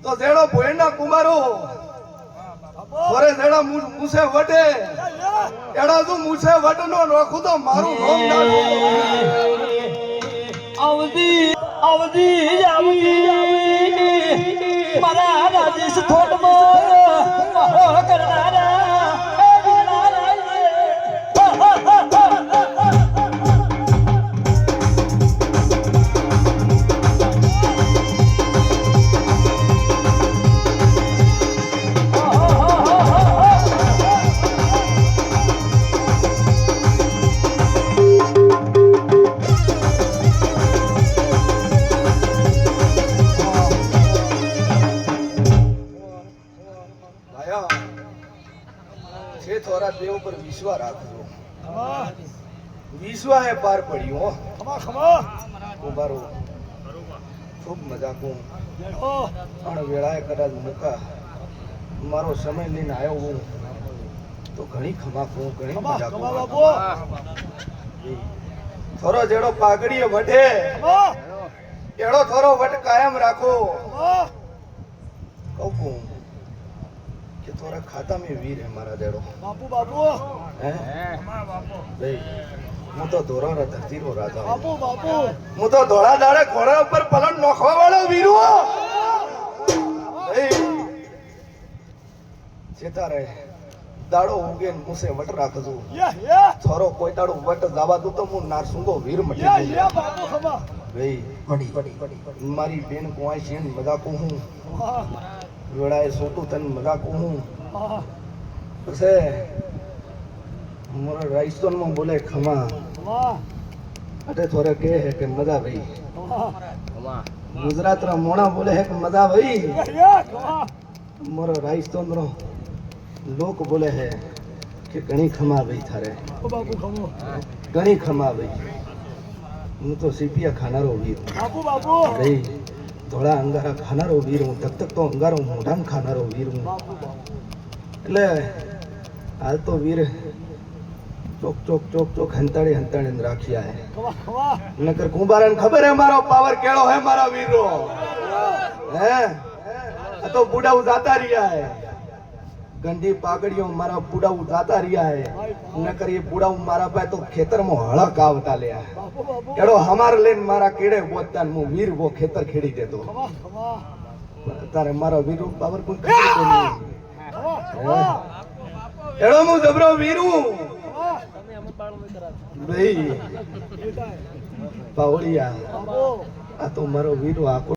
તો જેડો ભોયના કુમારો ઓરે જેડા મુસે વટે એડા તું મુસે વટનો નોખું તો મારું નામ ના આવજી આવજી આવજી મારા રાજેશ થોડમાં કરનારા થોડા દેવ પર વિશ્વાસ રાખજો વિશ્વાસ હે પાર પડ્યું હો ખમા ખમા કુંભારો ખૂબ મજાકું પણ વેળાએ કદાચ મુકા મારો સમય લઈને આવ્યો હું તો ઘણી ખમાકું ઘણી મજાકું થોડો જેડો પાઘડીએ વઢે એડો થોડો વટ કાયમ રાખો કહું कि थोड़ा खाता में वीर है मारा देड़ो बापू बापू हैं भाई હું તો ધોરા રા ધરતી રો રાજા બાપુ બાપુ હું તો ધોળા દાડે ઘોડા ઉપર પલન નોખવા વાળો વીરો ભાઈ ચેતા રે દાડો ઉગે ને મુસે વટ રાખજો યા થોરો કોઈ દાડો વટ જાવા દઉં તો હું નારસુંગો વીર મટી ગઈ યા બાપુ ખમા ભાઈ પડી મારી બેન કોઈ છે મજાક હું વેળાએ સોટું તન મજાક હું પછે મોરા રાઈસ્તોન માં બોલે ખમા અટે થોરે કે હે કે મજા ભાઈ ખમા ગુજરાત રા મોણા બોલે હે કે મજા ભાઈ મોરા રાઈસ્તોન રો લોક બોલે હે કે ઘણી ખમા ભાઈ થારે બાપુ ખમો ઘણી ખમા ભાઈ હું તો સીપિયા ખાનારો વીર બાપુ બાપુ ભાઈ થોડા અંગારા ખાનારો વીર હું તક તક તો અંગારો મોઢામ ખાનારો વીર હું એટલે હાલ તો વીર ચોક ચોક ચોક ચોક હંતાડે રાખ્યા હે નકર કુંભારાને ખબર હે મારો પાવર કેળો હે મારા વીરો હે આ તો બુડાઉ જાતા રહ્યા હે ગંદી પાગડીઓ મારા બુડાઉ જાતા રહ્યા હે નકર એ બુડાઉ મારા પાસે તો ખેતરમાં હળક આવતા લ્યા એડો હમાર લઈને મારા કેડે બોતતા હું વીર વો ખેતર ખેડી દેતો તારે મારા વીર પાવર કોઈ ખબર નહીં એડો હું જબરો વીરું ભાઈ પાવળિયા આ તો મારો વીરો આકો